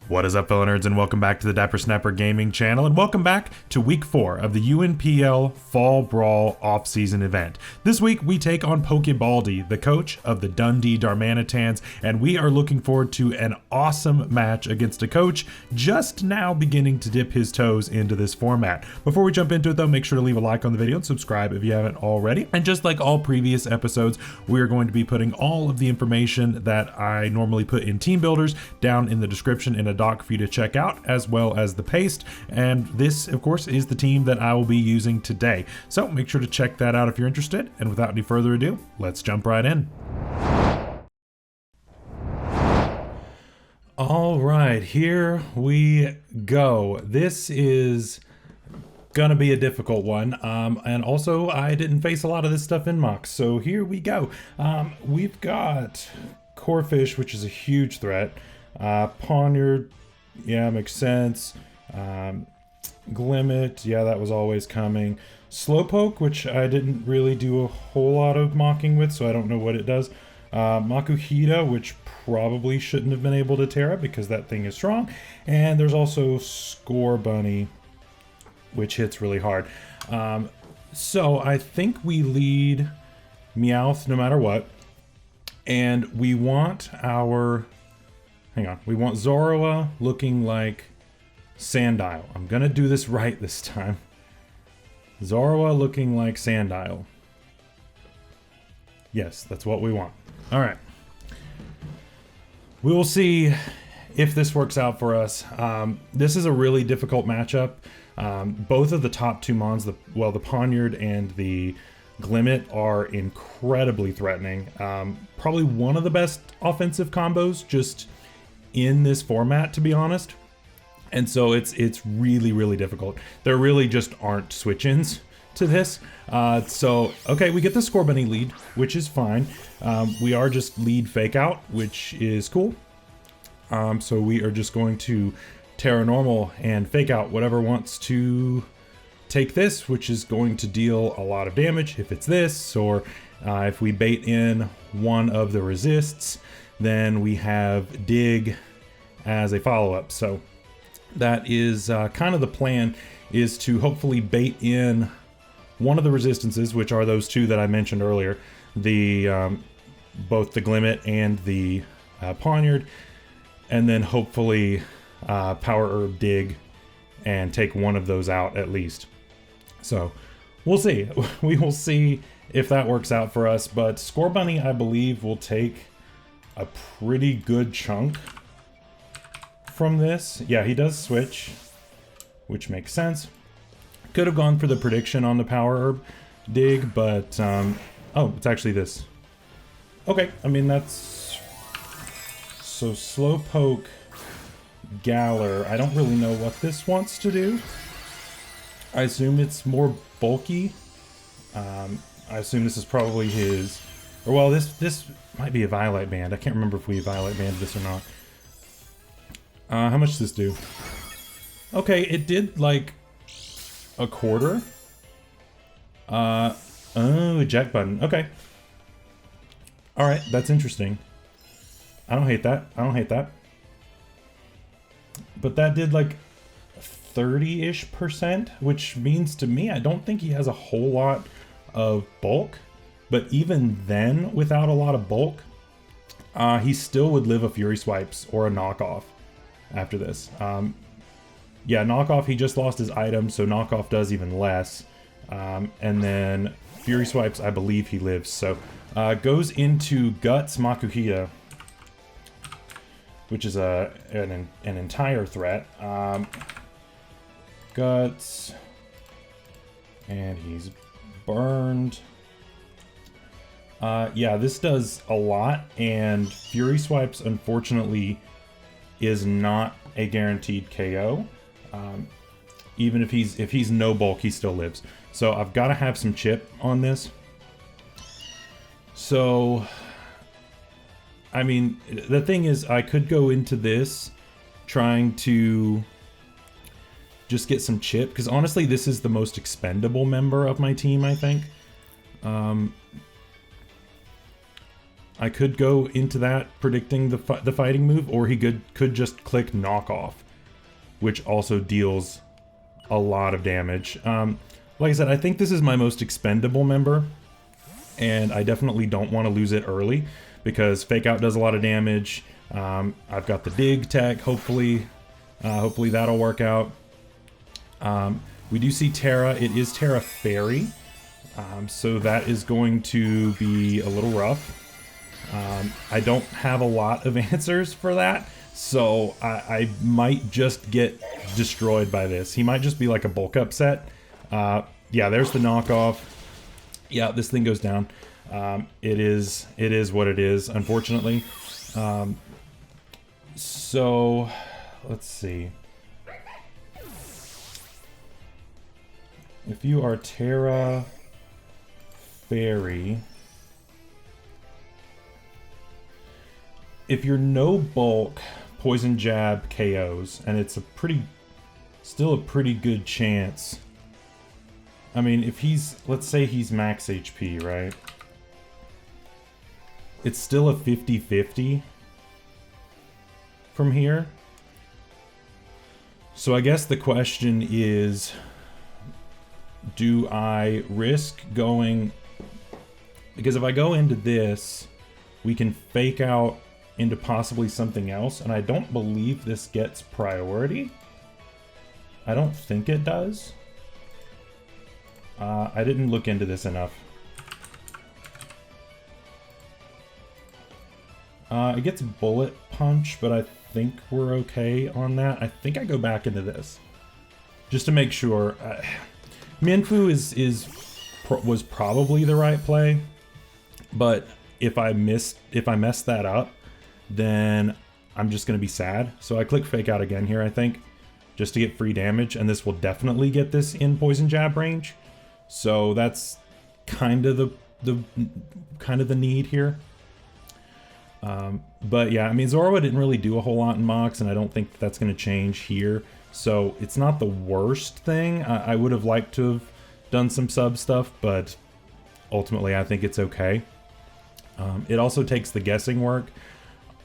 What is up, fellow nerds, and welcome back to the Dapper Snapper Gaming channel, and welcome back to week 4 of the UNPL Fall Brawl off-season event. This week, we take on PokeBaldy, the coach of the Dundee Darmanitans, and we are looking forward to an awesome match against a coach just now beginning to dip his toes into this format. Before we jump into it, though, make sure to leave a like on the video and subscribe if you haven't already. And just like all previous episodes, we are going to be putting all of the information that I normally put in Team Builders down in the description in a doc for you to check out, as well as the paste. And this, of course, is the team that I will be using today. So make sure to check that out if you're interested. And without any further ado, let's jump right in. All right, here we go. This is gonna be a difficult one, and also I didn't face a lot of this stuff in mocks, so here we go. We've got Corfish, which is a huge threat. Poniard, yeah, makes sense. Glimmet, yeah, that was always coming. Slowpoke, which I didn't really do a whole lot of mocking with, so I don't know what it does. Makuhita, which probably shouldn't have been able to Terra because that thing is strong. And there's also Scorbunny, which hits really hard. So I think we lead Meowth no matter what. And we want our... Hang on. We want Zorua looking like Sandile. I'm gonna do this right this time. Zorua looking like Sandile. Yes, that's what we want. All right. We will see if this works out for us. This is a really difficult matchup. Both of the top two mons, the Poniard and the Glimmet, are incredibly threatening. Probably one of the best offensive combos just in this format, to be honest. And so it's really, really difficult. There really just aren't switch-ins to this. So, okay, we get the Scorbunny lead, which is fine. We are just lead fake out, which is cool. So we are just going to Terra Normal and fake out whatever wants to take this, which is going to deal a lot of damage if it's this, or if we bait in one of the resists, then we have Dig as a follow-up. So that is kind of the plan, is to hopefully bait in one of the resistances, which are those two that I mentioned earlier, the both the Glimmet and the Poniard, and then hopefully Power Herb Dig and take one of those out at least. So we'll see. We will see if that works out for us, but Scorbunny, I believe, will take a pretty good chunk from this. Yeah, he does switch, which makes sense. Could have gone for the prediction on the Power Herb Dig, but oh, it's actually this. Okay, I mean, that's... So Slowpoke, Galar, I don't really know what this wants to do. I assume it's more bulky. I assume this is probably his... Or, well, this might be a Violet Band. I can't remember if we Violet Banded this or not. How much does this do? Okay, it did, like, a quarter. Oh, eject button. Okay. Alright, that's interesting. I don't hate that. I don't hate that. But that did, like, 30-ish%, which means to me, I don't think he has a whole lot of bulk. But even then, without a lot of bulk, he still would live a Fury Swipes or a Knockoff after this. Yeah, Knockoff, he just lost his item, so Knockoff does even less. And then Fury Swipes, I believe he lives. So goes into Guts Makuhita, which is an entire threat. Guts, and he's burned. Yeah, this does a lot, and Fury Swipes, unfortunately, is not a guaranteed KO. Even if he's no bulk, he still lives. So I've got to have some chip on this. So, I mean, the thing is, I could go into this trying to just get some chip, because honestly, this is the most expendable member of my team, I think. I could go into that predicting the fighting move, or he could just click knockoff, which also deals a lot of damage. Like I said, I think this is my most expendable member, and I definitely don't want to lose it early because Fake Out does a lot of damage. I've got the dig tech, hopefully that'll work out. We do see Terra. It is Terra Fairy, so that is going to be a little rough. I don't have a lot of answers for that, so I might just get destroyed by this. He might just be like a bulk upset. Yeah, there's the knockoff. Yeah, this thing goes down. It is what it is, unfortunately. So, let's see. If you are Terra Fairy, if you're no bulk, Poison Jab KOs, and it's still a pretty good chance. I mean, if let's say he's max HP, right? It's still a 50-50 from here. So I guess the question is, do I risk going... Because if I go into this, we can Fake Out into possibly something else, and I don't believe this gets priority. I don't think it does. I didn't look into this enough. It gets Bullet Punch, but I think we're okay on that. I think I go back into this just to make sure. Mienfoo was probably the right play, but if I mess that up, then I'm just gonna be sad. So I click Fake Out again here, I think, just to get free damage, and this will definitely get this in Poison Jab range. So that's kind of the need here. But yeah, I mean, Zorua didn't really do a whole lot in Mox, and I don't think that's going to change here. So it's not the worst thing. I would have liked to have done some sub stuff, but ultimately I think it's okay. It also takes the guessing work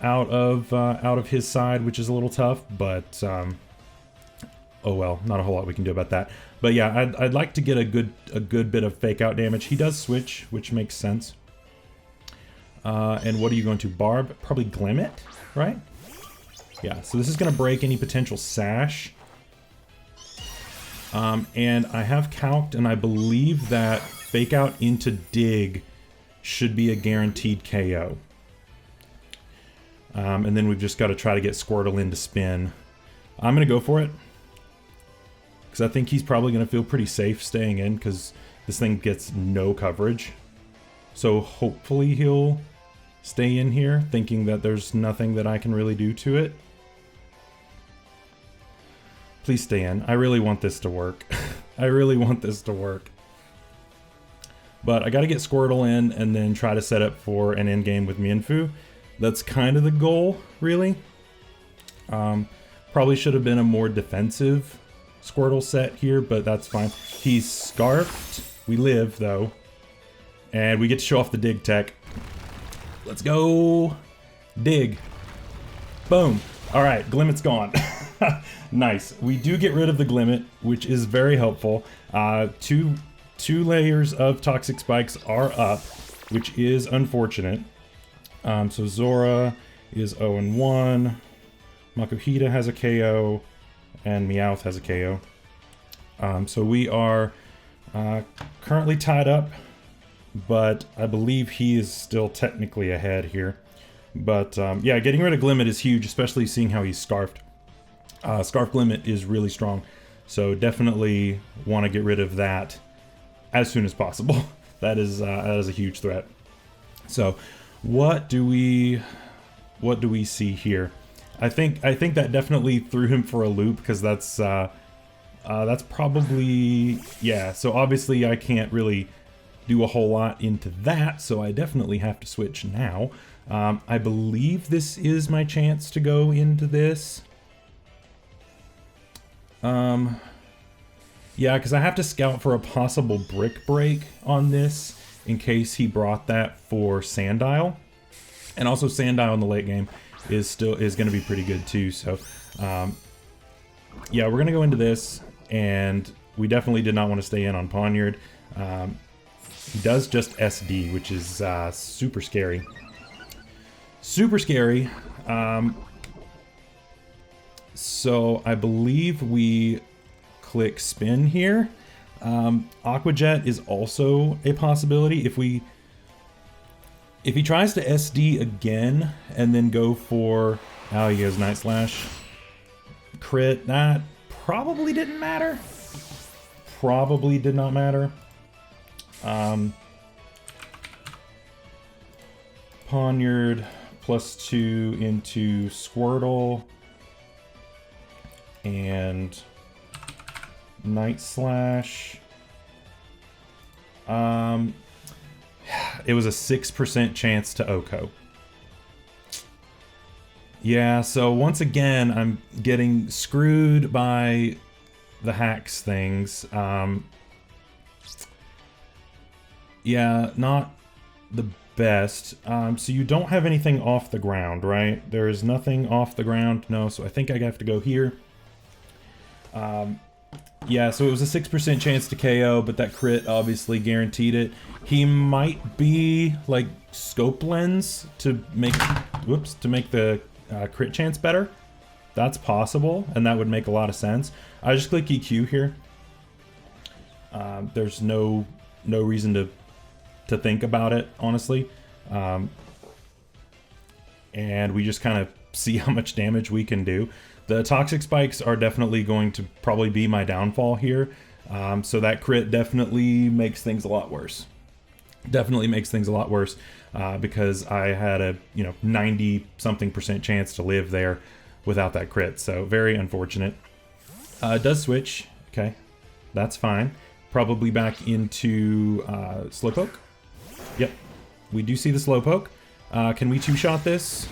out of his side, which is a little tough, but oh well, not a whole lot we can do about that. But yeah, I'd like to get a good bit of Fake Out damage. He does switch, which makes sense. And what are you going to barb? Probably Glimmet, right? Yeah, so this is going to break any potential sash. And I have calced, and I believe that Fake Out into dig should be a guaranteed KO. And then we've just got to try to get Squirtle into spin. I'm going to go for it, because I think he's probably going to feel pretty safe staying in, because this thing gets no coverage. So hopefully he'll stay in here, thinking that there's nothing that I can really do to it. Please stay in. I really want this to work. I really want this to work. But I got to get Squirtle in and then try to set up for an endgame with Mienfoo. That's kind of the goal, really. Probably should have been a more defensive Squirtle set here, but that's fine. He's Scarfed. We live, though. And we get to show off the dig tech. Let's go. Dig. Boom. All right, Glimmet's gone. Nice. We do get rid of the Glimmet, which is very helpful. Two layers of Toxic Spikes are up, which is unfortunate. So Zora is 0-1. Makuhita has a KO, and MEOWTH has a KO. So we are currently tied up, but I believe he is still technically ahead here. But yeah, getting rid of Glimmet is huge, especially seeing how he's Scarfed. Scarf Glimmet is really strong, so definitely want to get rid of that as soon as possible. That is a huge threat. So what do we see here? I think that definitely threw him for a loop, because that's probably, yeah. So obviously I can't really do a whole lot into that, so I definitely have to switch now. I believe this is my chance to go into this. Yeah, because I have to scout for a possible brick break on this in case he brought that for Sandile. And also Sandile in the late game is going to be pretty good too. So yeah, we're going to go into this, and we definitely did not want to stay in on Poniard. He does just SD, which is super scary. Super scary. So I believe we click spin here. Aqua Jet is also a possibility. If he tries to SD again and then go for, oh, he goes Night Slash. Crit, that probably didn't matter. Probably did not matter. Poniard +2 into Squirtle and Night Slash. It was a 6% chance to Oko. Yeah, so once again, I'm getting screwed by the hacks things. Yeah, not the best. So you don't have anything off the ground, right? There is nothing off the ground. No, so I think I have to go here. Yeah, so it was a 6% chance to KO, but that crit obviously guaranteed it. He might be like scope lens to make, whoops, to make the crit chance better. That's possible, and that would make a lot of sense. I just click EQ here. There's no reason to think about it, honestly. And we just kind of see how much damage we can do. The toxic spikes are definitely going to probably be my downfall here. So that crit definitely makes things a lot worse. Definitely makes things a lot worse because I had a 90-something% chance to live there without that crit. So very unfortunate. It does switch. Okay, that's fine. Probably back into Slowpoke. Yep, we do see the Slowpoke. Can we two-shot this?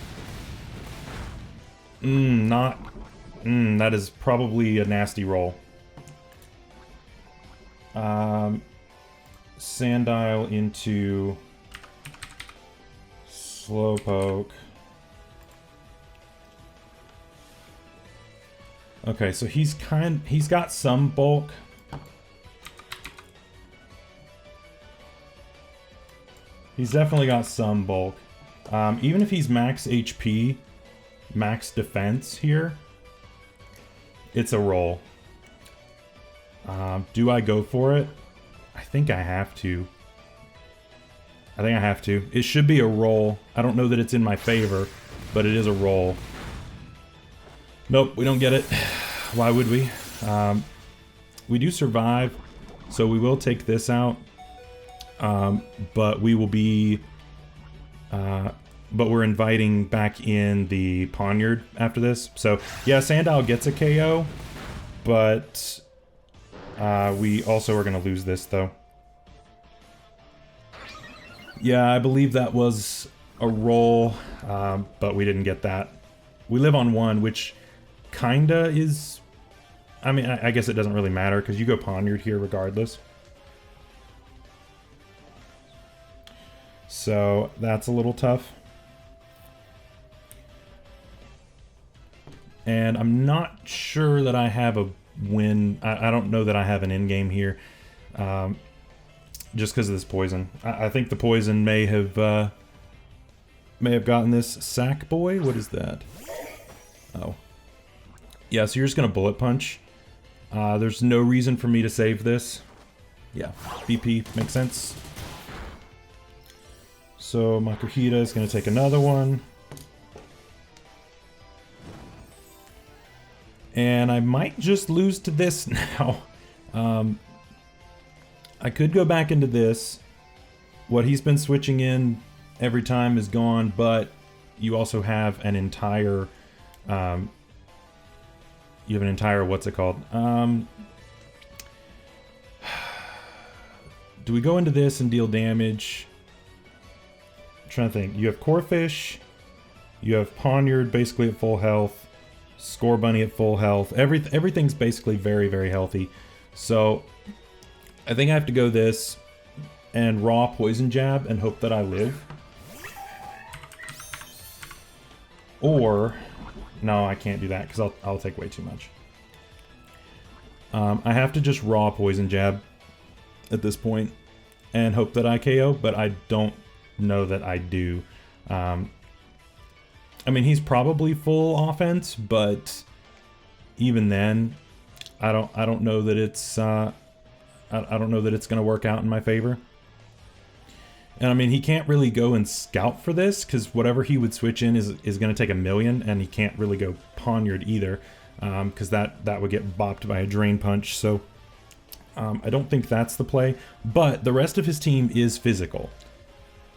That is probably a nasty roll. Sandile into Slowpoke. Okay, so he's got some bulk. He's definitely got some bulk. Even if he's max HP, max defense here, it's a roll. Do I go for it? I think I have to. It should be a roll. I don't know that it's in my favor, but it is a roll. Nope, we don't get it. Why would we? We do survive, so we will take this out. But we will be... but we're inviting back in the Poniard after this. So, yeah, Sandile gets a KO, but we also are going to lose this, though. Yeah, I believe that was a roll, but we didn't get that. We live on 1, which kinda is... I mean, I guess it doesn't really matter, because you go Poniard here regardless. So, that's a little tough. And I'm not sure that I have a win. I don't know that I have an in-game here. Just because of this poison. I think the poison may have gotten this. Sackboy? What is that? Oh. Yeah, so you're just going to bullet punch. There's no reason for me to save this. Yeah, BP makes sense. So Makuhita is going to take another one. And I might just lose to this now. I could go back into this. What he's been switching in every time is gone, but you also have an entire... what's it called? Do we go into this and deal damage? I'm trying to think. You have Corphish. You have Poniard basically at full health. Scorbunny at full health. Everything's basically very, very healthy. So I think I have to go this and raw poison jab and hope that I live. Or, no, I can't do that because I'll take way too much. I have to just raw poison jab at this point and hope that I KO, but I don't know that I do. I mean, he's probably full offense, but even then, I don't know that it's I don't know that it's gonna work out in my favor. And I mean, he can't really go and scout for this because whatever he would switch in is gonna take 1,000,000, and he can't really go Poniard either because that would get bopped by a Drain Punch. So I don't think that's the play. But the rest of his team is physical.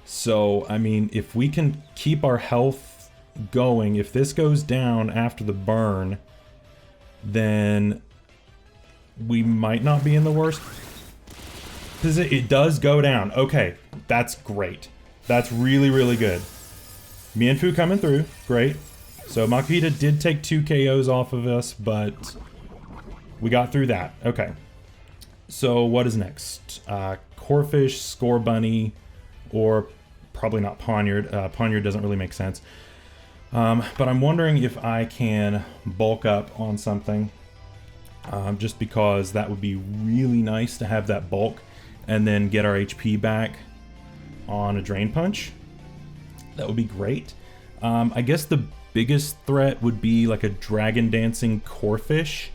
So I mean, if we can keep our health going, if this goes down after the burn, then we might not be in the worst. It does go down. Okay, that's great. That's really, really good. Mienfoo coming through. Great. So Makuhita did take 2 KOs off of us, but we got through that. Okay. So what is next? Corphish, Score Bunny, or probably not Poniard. Poniard doesn't really make sense. But I'm wondering if I can bulk up on something. Just because that would be really nice to have that bulk and then get our HP back on a Drain Punch. That would be great. I guess the biggest threat would be like a Dragon Dancing Corphish.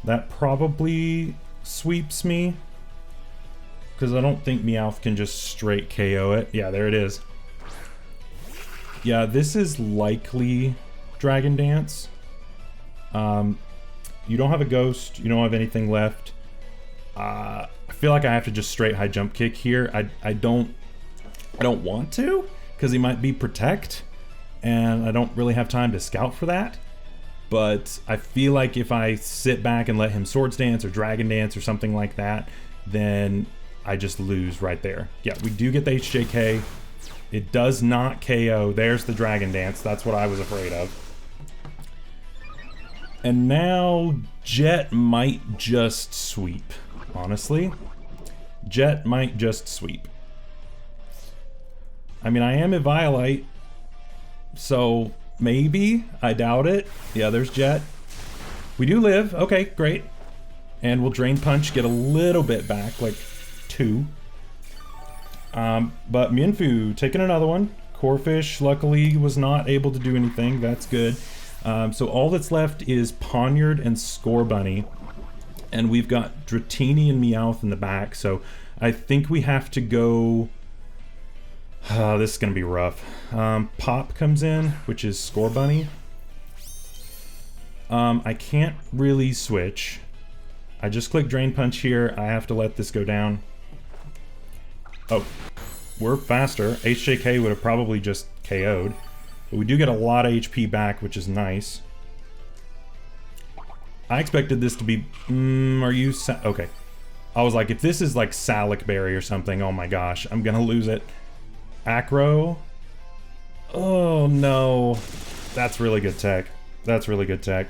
That probably sweeps me, because I don't think Meowth can just straight KO it. Yeah, there it is. Yeah, this is likely Dragon Dance. You don't have a Ghost. You don't have anything left. I feel like I have to just straight high jump kick here. I don't want to, because he might be Protect, and I don't really have time to scout for that. But I feel like if I sit back and let him Swords Dance or Dragon Dance or something like that, then I just lose right there. Yeah, we do get the HJK. It does not KO. There's the Dragon Dance. That's what I was afraid of. And now Jet might just sweep, honestly. Jet might just sweep. I mean, I am a Violite, so maybe. I doubt it. Yeah, there's Jet. We do live. Okay, great. And we'll Drain Punch, get a little bit back, like 2. But Mienfoo taking another one. Corphish, luckily, was not able to do anything. That's good. So all that's left is Poniard and Score Bunny. And we've got Dratini and Meowth in the back. So I think we have to go... this is going to be rough. Pop comes in, which is Score Bunny. I can't really switch. I just click Drain Punch here. I have to let this go down. Oh, we're faster. HJK would have probably just KO'd. But we do get a lot of HP back, which is nice. I expected this to be... are you... okay. I was like, if this is like Salic Berry or something, oh my gosh, I'm gonna lose it. Acro. Oh no. That's really good tech. That's really good tech.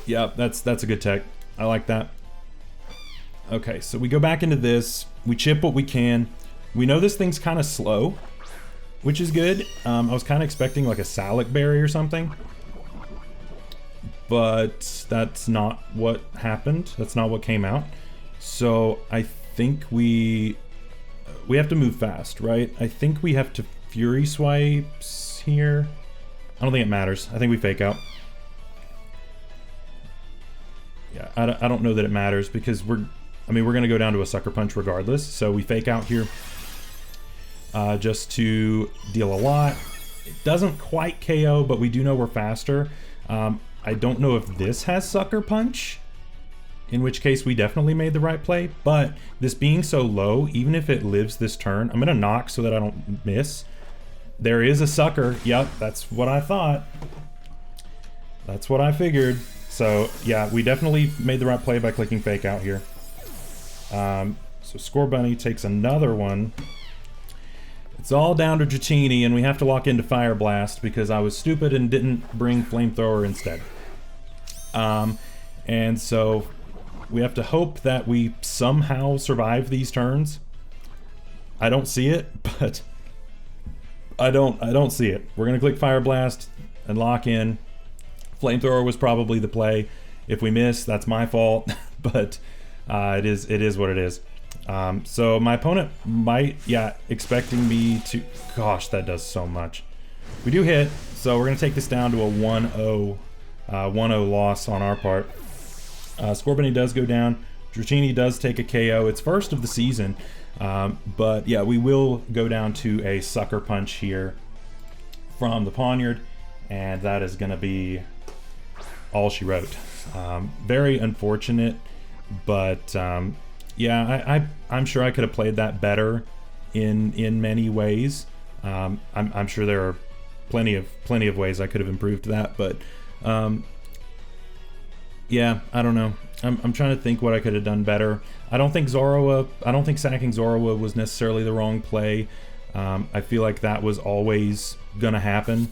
Yep, that's a good tech. I like that. Okay, so we go back into this. We chip what we can. We know this thing's kind of slow, which is good. I was kind of expecting like a Salic Berry or something. But that's not what happened. That's not what came out. So I think we have to move fast, right? I think we have to Fury Swipes here. I don't think it matters. I think we fake out. Yeah, I don't know that it matters because we're going to go down to a Sucker Punch regardless. So we fake out here just to deal a lot. It doesn't quite KO, but we do know we're faster. I don't know if this has Sucker Punch, in which case we definitely made the right play, but this being so low, even if it lives this turn, I'm gonna knock so that I don't miss. There is a Sucker. Yep, that's what I thought. That's what I figured. So yeah, we definitely made the right play by clicking Fake Out here. So Score Bunny takes another one. It's all down to Dratini, and we have to lock into Fire Blast because I was stupid and didn't bring Flamethrower instead. And so we have to hope that we somehow survive these turns. I don't see it, but I don't see it. We're gonna click Fire Blast and lock in. Flamethrower was probably the play. If we miss, that's my fault, but it is what it is. So my opponent might, expecting me to, gosh, that does so much. We do hit, so we're gonna take this down to a 1-0 loss on our part. Scorbunny does go down. Dratini does take a KO. It's first of the season, but yeah, we will go down to a Sucker Punch here from the Poniard, and that is gonna be all she wrote. Very unfortunate, but yeah, I'm sure I could have played that better in many ways. I'm sure there are plenty of ways I could have improved that, but yeah, I don't know. I'm trying to think what I could have done better. I don't think sacking Zoroa was necessarily the wrong play. I feel like that was always gonna happen.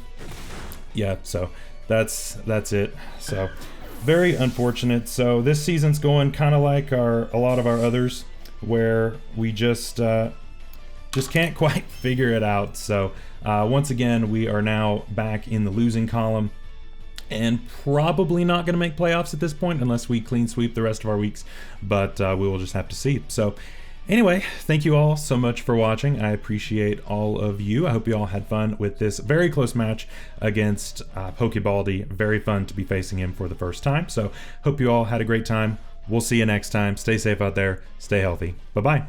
Yeah, so that's it. So very unfortunate. So this season's going kind of like a lot of our others, where we just can't quite figure it out. So once again, we are now back in the losing column, and probably not going to make playoffs at this point unless we clean sweep the rest of our weeks, but we will just have to see. So anyway, thank you all so much for watching. I appreciate all of you. I hope you all had fun with this very close match against PokeBaldy. Very fun to be facing him for the first time. So hope you all had a great time. We'll see you next time. Stay safe out there. Stay healthy. Bye-bye.